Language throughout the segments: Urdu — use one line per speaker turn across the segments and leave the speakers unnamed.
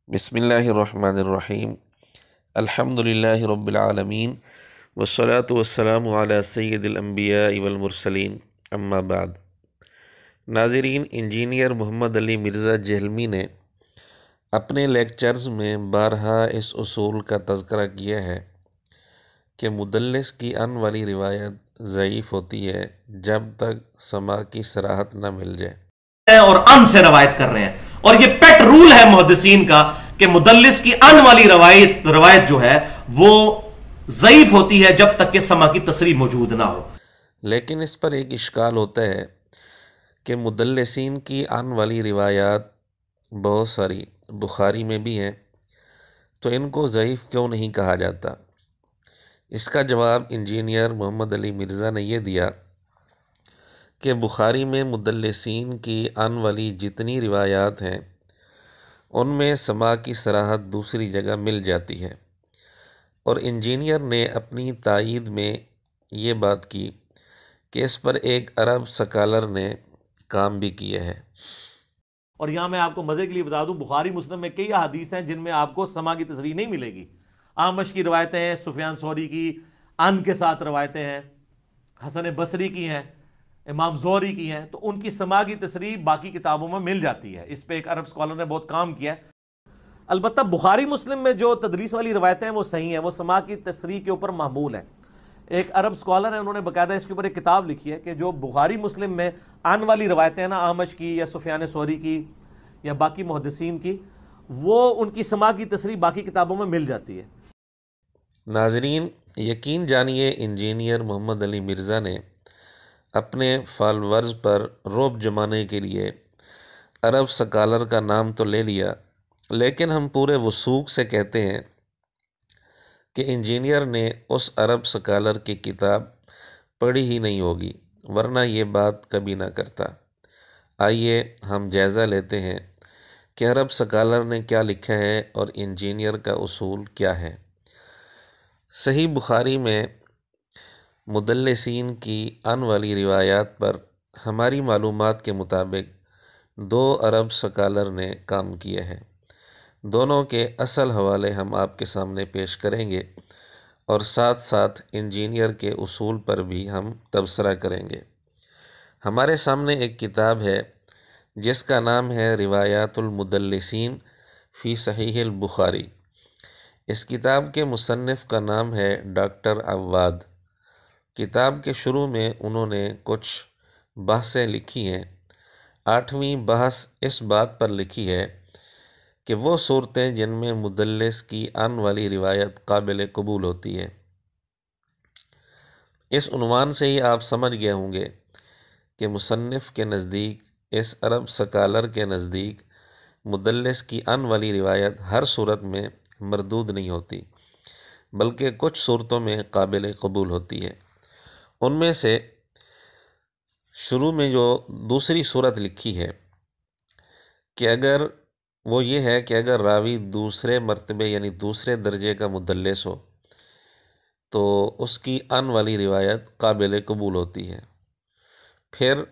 بسم اللہ الرحمن الرحیم الحمد للہ رب العالمین والصلاة والسلام علی سید الانبیاء والمرسلین اما بعد۔ ناظرین، انجینئر محمد علی مرزا جہلمی نے اپنے لیکچرز میں بارہا اس اصول کا تذکرہ کیا ہے کہ مدلس کی ان والی روایت ضعیف ہوتی ہے جب تک سماع کی صراحت نہ مل جائے،
اور ان سے روایت کر رہے ہیں، اور یہ پیٹ رول ہے محدثین کا کہ مدلس کی ان والی روایت جو ہے وہ ضعیف ہوتی ہے جب تک کہ سما کی تصریح موجود نہ ہو۔
لیکن اس پر ایک اشکال ہوتا ہے کہ مدلسین کی ان والی روایات بہت ساری بخاری میں بھی ہیں، تو ان کو ضعیف کیوں نہیں کہا جاتا؟ اس کا جواب انجینئر محمد علی مرزا نے یہ دیا کہ بخاری میں مدلسین کی ان والی جتنی روایات ہیں ان میں سماع کی صراحت دوسری جگہ مل جاتی ہے، اور انجینئر نے اپنی تائید میں یہ بات کی کہ اس پر ایک عرب سکالر نے کام بھی کیا ہے۔
اور یہاں میں آپ کو مزے کے لیے بتا دوں، بخاری مسلم میں کئی احادیث ہیں جن میں آپ کو سما کی تصریح نہیں ملے گی۔ اعمش کی روایتیں ہیں، سفیان ثوری کی ان کے ساتھ روایتیں ہیں، حسن بصری کی ہیں، امام زہری کی ہیں، تو ان کی سما کی تصریح باقی کتابوں میں مل جاتی ہے۔ اس پہ ایک عرب اسکالر نے بہت کام کیا ہے۔ البتہ بخاری مسلم میں جو تدریس والی روایتیں ہیں وہ صحیح ہیں، وہ سما کی تصریح کے اوپر معمول ہیں۔ ایک عرب اسکالر ہے، انہوں نے باقاعدہ اس کے اوپر ایک کتاب لکھی ہے کہ جو بخاری مسلم میں ان والی روایتیں ہیں نا، اعمش کی یا سفیان ثوری کی یا باقی محدثین کی، وہ ان کی سما کی تصریح باقی کتابوں میں مل جاتی ہے۔
ناظرین، یقین جانیے انجینئر محمد علی مرزا نے اپنے فالورز پر رعب جمانے کے لیے عرب سکالر کا نام تو لے لیا، لیکن ہم پورے وثوق سے کہتے ہیں کہ انجینئر نے اس عرب سکالر کی کتاب پڑھی ہی نہیں ہوگی، ورنہ یہ بات کبھی نہ کرتا۔ آئیے ہم جائزہ لیتے ہیں کہ عرب سکالر نے کیا لکھا ہے اور انجینئر کا اصول کیا ہے۔ صحیح بخاری میں مدلسین کی ان والی روایات پر ہماری معلومات کے مطابق 2 عرب سکالر نے کام کیا ہے۔ دونوں کے اصل حوالے ہم آپ کے سامنے پیش کریں گے، اور ساتھ ساتھ انجینئر کے اصول پر بھی ہم تبصرہ کریں گے۔ ہمارے سامنے ایک کتاب ہے جس کا نام ہے روایات المدلسین فی صحیح البخاری۔ اس کتاب کے مصنف کا نام ہے ڈاکٹر عواد۔ کتاب کے شروع میں انہوں نے کچھ بحثیں لکھی ہیں۔ 8ویں بحث اس بات پر لکھی ہے کہ وہ صورتیں جن میں مدلس کی ان والی روایت قابل قبول ہوتی ہے۔ اس عنوان سے ہی آپ سمجھ گئے ہوں گے کہ مصنف کے نزدیک، اس عرب سکالر کے نزدیک، مدلس کی ان والی روایت ہر صورت میں مردود نہیں ہوتی، بلکہ کچھ صورتوں میں قابل قبول ہوتی ہے۔ ان میں سے شروع میں جو دوسری صورت لکھی ہے کہ وہ یہ ہے کہ اگر راوی دوسرے مرتبے یعنی دوسرے درجے کا مدلس ہو تو اس کی ان والی روایت قابل قبول ہوتی ہے۔ پھر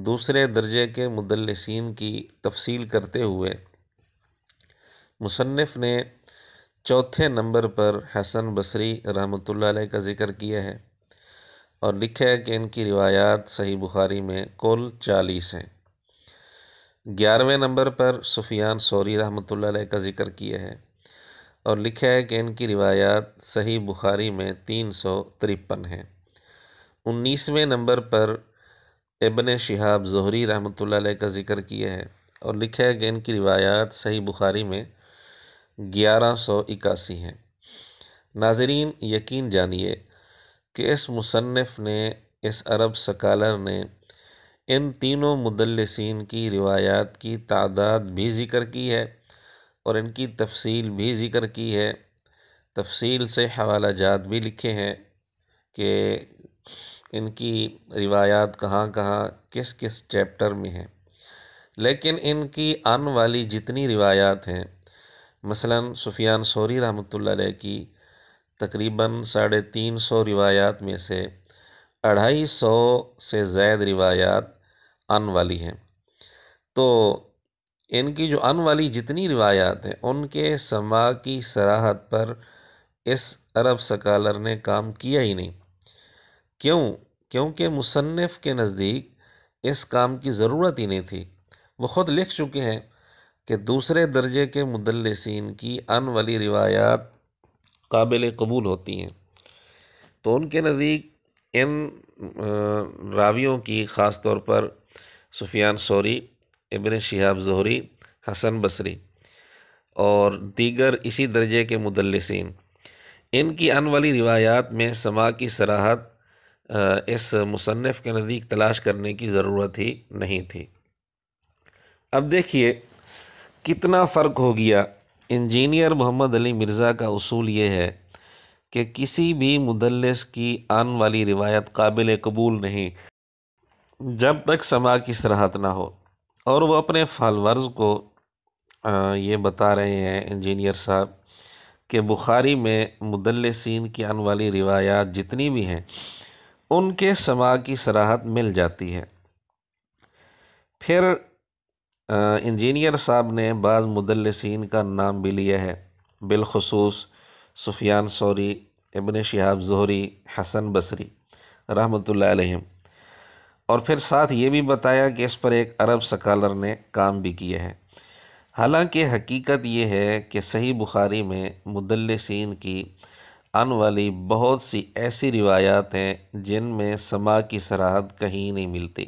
دوسرے درجے کے مدلسین کی تفصیل کرتے ہوئے مصنف نے چوتھے نمبر پر حسن بصری رحمۃ اللہ علیہ کا ذکر کیا ہے، اور لکھا ہے کہ ان کی روایات صحیح بخاری میں کل 40 ہیں۔ 11ویں نمبر پر سفیان ثوری رحمۃ اللہ علیہ کا ذکر کیا ہے، اور لکھا ہے کہ ان کی روایات صحیح بخاری میں 353 ہیں۔ 19ویں نمبر پر ابن شہاب زہری رحمۃ اللہ علیہ کا ذکر کیا ہے، اور لکھا ہے کہ ان کی روایات صحیح بخاری میں 1181 ہیں۔ ناظرین، یقین جانیے کہ اس مصنف نے، اس عرب سکالر نے، ان تینوں مدلسین کی روایات کی تعداد بھی ذکر کی ہے اور ان کی تفصیل بھی ذکر کی ہے۔ تفصیل سے حوالہ جات بھی لکھے ہیں کہ ان کی روایات کہاں کہاں کس کس چیپٹر میں ہیں۔ لیکن ان کی ان والی جتنی روایات ہیں، مثلا سفیان ثوری رحمۃ اللہ علیہ کی تقریباً 350 روایات میں سے 250 سے زائد روایات ان والی ہیں۔ تو ان کی جو ان والی جتنی روایات ہیں ان کے سماع کی صراحت پر اس عرب سکالر نے کام کیا ہی نہیں۔ کیوں؟ کیونکہ مصنف کے نزدیک اس کام کی ضرورت ہی نہیں تھی۔ وہ خود لکھ چکے ہیں کہ دوسرے درجے کے مدلسین کی ان والی روایات قابل قبول ہوتی ہیں، تو ان کے نزدیک ان راویوں کی خاص طور پر سفیان ثوری، ابن شہاب زہری، حسن بصری اور دیگر اسی درجے کے مدلسین، ان کی ان والی روایات میں سماع کی صراحت اس مصنف کے نزدیک تلاش کرنے کی ضرورت ہی نہیں تھی۔ اب دیکھیے کتنا فرق ہو گیا۔ انجینئر محمد علی مرزا کا اصول یہ ہے کہ کسی بھی مدلس کی ان والی روایت قابل قبول نہیں جب تک سماع کی صراحت نہ ہو، اور وہ اپنے فالورز کو یہ بتا رہے ہیں انجینئر صاحب کہ بخاری میں مدلسین کی ان والی روایات جتنی بھی ہیں ان کے سماع کی صراحت مل جاتی ہے۔ پھر انجینئر صاحب نے بعض مدلسین کا نام بھی لیا ہے، بالخصوص سفیان ثوری، ابن شہاب زہری، حسن بصری رحمۃ اللہ علیہم، اور پھر ساتھ یہ بھی بتایا کہ اس پر ایک عرب سکالر نے کام بھی کیا ہے۔ حالانکہ حقیقت یہ ہے کہ صحیح بخاری میں مدلسین کی ان والی بہت سی ایسی روایات ہیں جن میں سماع کی صراحت کہیں نہیں ملتی،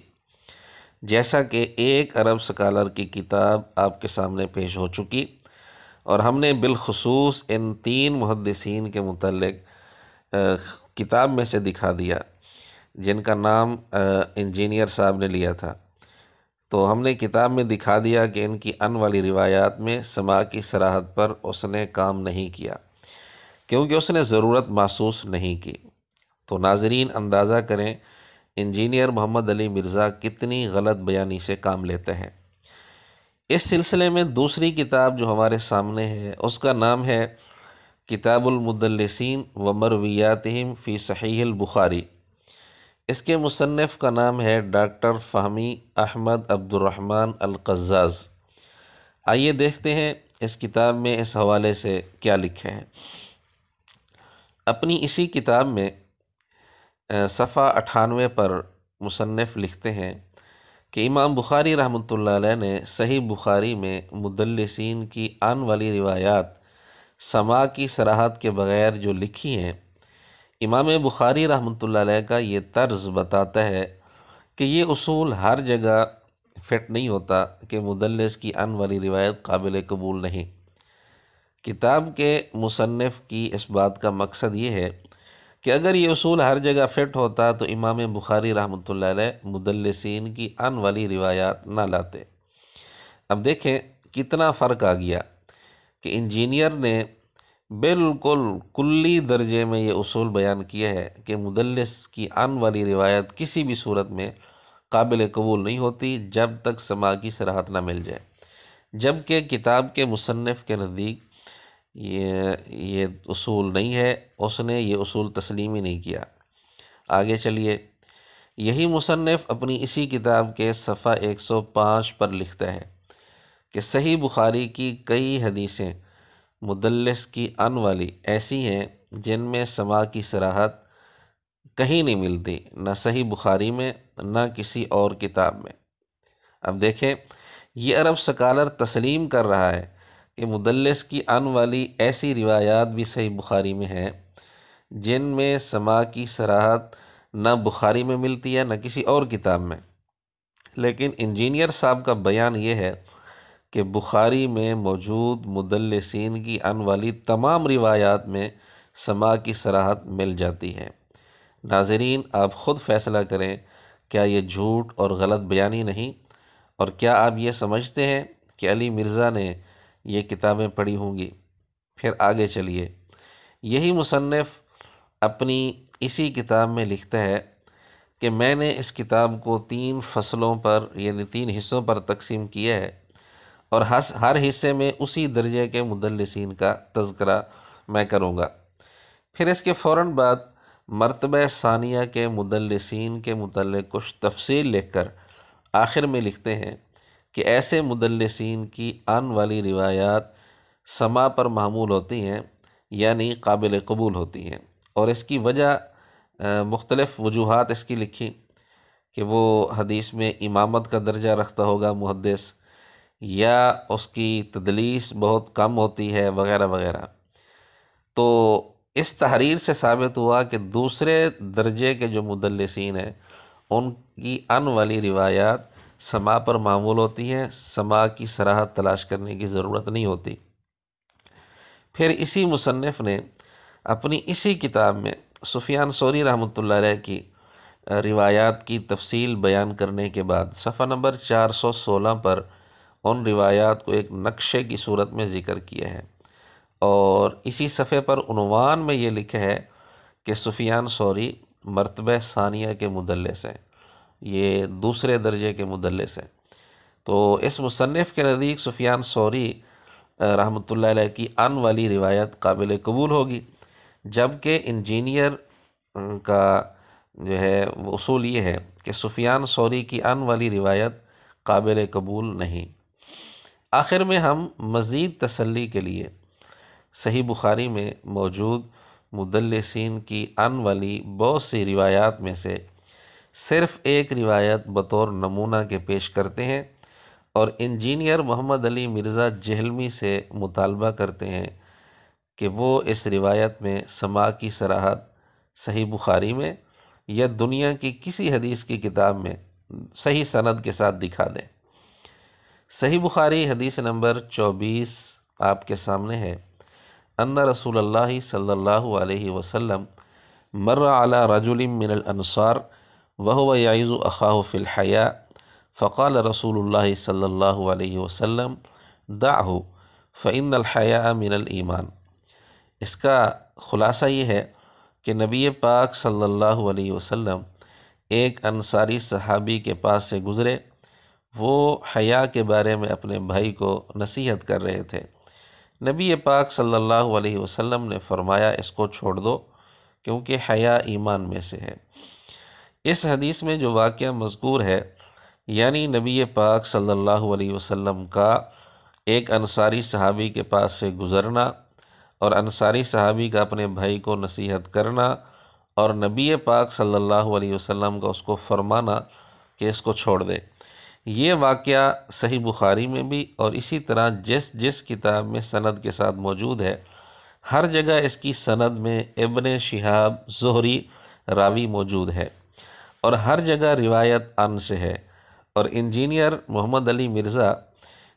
جیسا کہ ایک عرب سکالر کی کتاب آپ کے سامنے پیش ہو چکی، اور ہم نے بالخصوص ان 3 محدثین کے متعلق کتاب میں سے دکھا دیا جن کا نام انجینئر صاحب نے لیا تھا، تو ہم نے کتاب میں دکھا دیا کہ ان کی ان والی روایات میں سماع کی صراحت پر اس نے کام نہیں کیا کیونکہ اس نے ضرورت محسوس نہیں کی۔ تو ناظرین اندازہ کریں انجینئر محمد علی مرزا کتنی غلط بیانی سے کام لیتے ہیں۔ اس سلسلے میں دوسری کتاب جو ہمارے سامنے ہے اس کا نام ہے کتاب المدلسین و مرویاتہم فی صحیح البخاری۔ اس کے مصنف کا نام ہے ڈاکٹر فہمی احمد عبد الرحمن القزاز۔ آئیے دیکھتے ہیں اس کتاب میں اس حوالے سے کیا لکھا ہے۔ اپنی اسی کتاب میں صفحہ 98 پر مصنف لکھتے ہیں کہ امام بخاری رحمۃ اللہ علیہ نے صحیح بخاری میں مدلسین کی ان والی روایات سماع کی صراحت کے بغیر جو لکھی ہیں، امام بخاری رحمۃ اللہ علیہ کا یہ طرز بتاتا ہے کہ یہ اصول ہر جگہ فٹ نہیں ہوتا کہ مدلس کی ان والی روایت قابل قبول نہیں۔ کتاب کے مصنف کی اس بات کا مقصد یہ ہے کہ اگر یہ اصول ہر جگہ فٹ ہوتا تو امام بخاری رحمۃ اللہ علیہ مدلسین کی ان والی روایات نہ لاتے۔ اب دیکھیں کتنا فرق آ گیا کہ انجینئر نے بالکل کلی درجے میں یہ اصول بیان کیا ہے کہ مدلس کی ان والی روایت کسی بھی صورت میں قابل قبول نہیں ہوتی جب تک سماع کی صراحت نہ مل جائے، جبکہ کتاب کے مصنف کے نزدیک یہ اصول نہیں ہے، اس نے یہ اصول تسلیم ہی نہیں کیا۔ آگے چلیے، یہی مصنف اپنی اسی کتاب کے صفحہ 105 پر لکھتا ہے کہ صحیح بخاری کی کئی حدیثیں مدلس کی ان والی ایسی ہیں جن میں سماع کی صراحت کہیں نہیں ملتی، نہ صحیح بخاری میں نہ کسی اور کتاب میں۔ اب دیکھیں یہ عرب سکالر تسلیم کر رہا ہے کہ مدلس کی ان والی ایسی روایات بھی صحیح بخاری میں ہیں جن میں سماع کی صراحت نہ بخاری میں ملتی ہے نہ کسی اور کتاب میں، لیکن انجینئر صاحب کا بیان یہ ہے کہ بخاری میں موجود مدلسین کی ان والی تمام روایات میں سماع کی صراحت مل جاتی ہے۔ ناظرین آپ خود فیصلہ کریں، کیا یہ جھوٹ اور غلط بیانی نہیں؟ اور کیا آپ یہ سمجھتے ہیں کہ علی مرزا نے یہ کتابیں پڑھی ہوں گی؟ پھر آگے چلیے، یہی مصنف اپنی اسی کتاب میں لکھتا ہے کہ میں نے اس کتاب کو 3 فصلوں پر یعنی 3 حصوں پر تقسیم کیا ہے، اور ہر حصے میں اسی درجے کے مدلسین کا تذکرہ میں کروں گا۔ پھر اس کے فوراً بعد مرتبہ ثانیہ کے مدلسین کے متعلق کچھ تفصیل لکھ کر آخر میں لکھتے ہیں کہ ایسے مدلسین کی آن والی روایات سما پر معمول ہوتی ہیں، یعنی قابل قبول ہوتی ہیں، اور اس کی وجہ مختلف وجوہات اس کی لکھی کہ وہ حدیث میں امامت کا درجہ رکھتا ہوگا محدث، یا اس کی تدلیس بہت کم ہوتی ہے، وغیرہ وغیرہ۔ تو اس تحریر سے ثابت ہوا کہ دوسرے درجے کے جو مدلسین ہیں ان کی ان والی روایات سما پر معمول ہوتی ہیں، سما کی صراحت تلاش کرنے کی ضرورت نہیں ہوتی۔ پھر اسی مصنف نے اپنی اسی کتاب میں سفیان ثوری رحمۃ اللہ علیہ کی روایات کی تفصیل بیان کرنے کے بعد صفحہ نمبر 416 پر ان روایات کو ایک نقشے کی صورت میں ذکر کیا ہے، اور اسی صفحے پر عنوان میں یہ لکھا ہے کہ سفیان ثوری مرتبہ ثانیہ کے مدلس ہیں، یہ دوسرے درجے کے مدلس ہیں۔ تو اس مصنف کے نزدیک سفیان ثوری رحمۃ اللہ علیہ کی ان والی روایت قابل قبول ہوگی، جبکہ انجینئر کا جو ہے وہ اصول یہ ہے کہ سفیان ثوری کی ان والی روایت قابل قبول نہیں۔ آخر میں ہم مزید تسلی کے لیے صحیح بخاری میں موجود مدلسین کی ان والی بہت سی روایات میں سے صرف ایک روایت بطور نمونہ کے پیش کرتے ہیں، اور انجینئر محمد علی مرزا جہلمی سے مطالبہ کرتے ہیں کہ وہ اس روایت میں سماع کی صراحت صحیح بخاری میں یا دنیا کی کسی حدیث کی کتاب میں صحیح سند کے ساتھ دکھا دیں۔ صحیح بخاری حدیث نمبر 24 آپ کے سامنے ہے۔ ان رسول اللہ صلی اللہ علیہ وسلم مر علی رجل من الانصار وهو یعظ اخاہ فی الحیاء فقال رسول اللہ صلی اللہ علیہ وسلم دعہ فإن الحیاء من الایمان۔ اس کا خلاصہ یہ ہے کہ نبی پاک صلی اللہ علیہ وسلم ایک انصاری صحابی کے پاس سے گزرے، وہ حیا کے بارے میں اپنے بھائی کو نصیحت کر رہے تھے۔ نبی پاک صلی اللہ علیہ وسلم نے فرمایا اس کو چھوڑ دو کیونکہ حیا ایمان میں سے ہے۔ اس حدیث میں جو واقعہ مذکور ہے، یعنی نبی پاک صلی اللہ علیہ وسلم کا ایک انصاری صحابی کے پاس سے گزرنا اور انصاری صحابی کا اپنے بھائی کو نصیحت کرنا، اور نبی پاک صلی اللہ علیہ وسلم کا اس کو فرمانا کہ اس کو چھوڑ دے، یہ واقعہ صحیح بخاری میں بھی اور اسی طرح جس کتاب میں سند کے ساتھ موجود ہے، ہر جگہ اس کی سند میں ابن شہاب زہری راوی موجود ہے، اور ہر جگہ روایت ان سے ہے، اور انجینئر محمد علی مرزا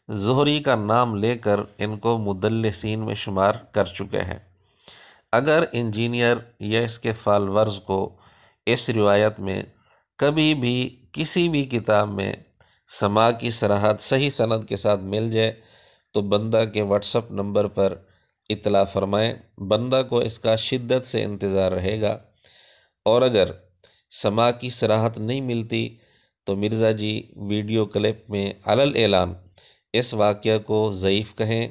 زہری کا نام لے کر ان کو مدلسین میں شمار کر چکے ہیں۔ اگر انجینئر یا اس کے فالورز کو اس روایت میں کبھی بھی کسی بھی کتاب میں سماع کی صراحت صحیح سند کے ساتھ مل جائے تو بندہ کے واٹس اپ نمبر پر اطلاع فرمائیں، بندہ کو اس کا شدت سے انتظار رہے گا، اور اگر سماع کی صراحت نہیں ملتی تو مرزا جی ویڈیو کلپ میں علی الاعلان اس واقعہ کو ضعیف کہیں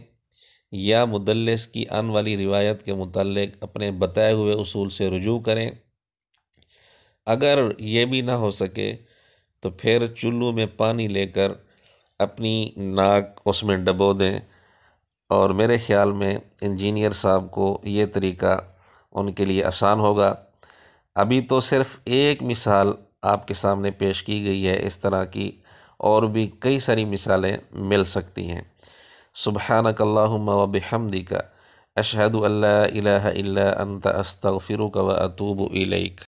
یا مدلس کی ان والی روایت کے متعلق اپنے بتائے ہوئے اصول سے رجوع کریں۔ اگر یہ بھی نہ ہو سکے تو پھر چلو میں پانی لے کر اپنی ناک اس میں ڈبو دیں، اور میرے خیال میں انجینئر صاحب کو یہ طریقہ ان کے لیے آسان ہوگا۔ ابھی تو صرف ایک مثال آپ کے سامنے پیش کی گئی ہے، اس طرح کی اور بھی کئی ساری مثالیں مل سکتی ہیں۔ سبحانک اللہم و بحمدک اشہد ان لا الہ الا انت استغفرک و اتوب الیک۔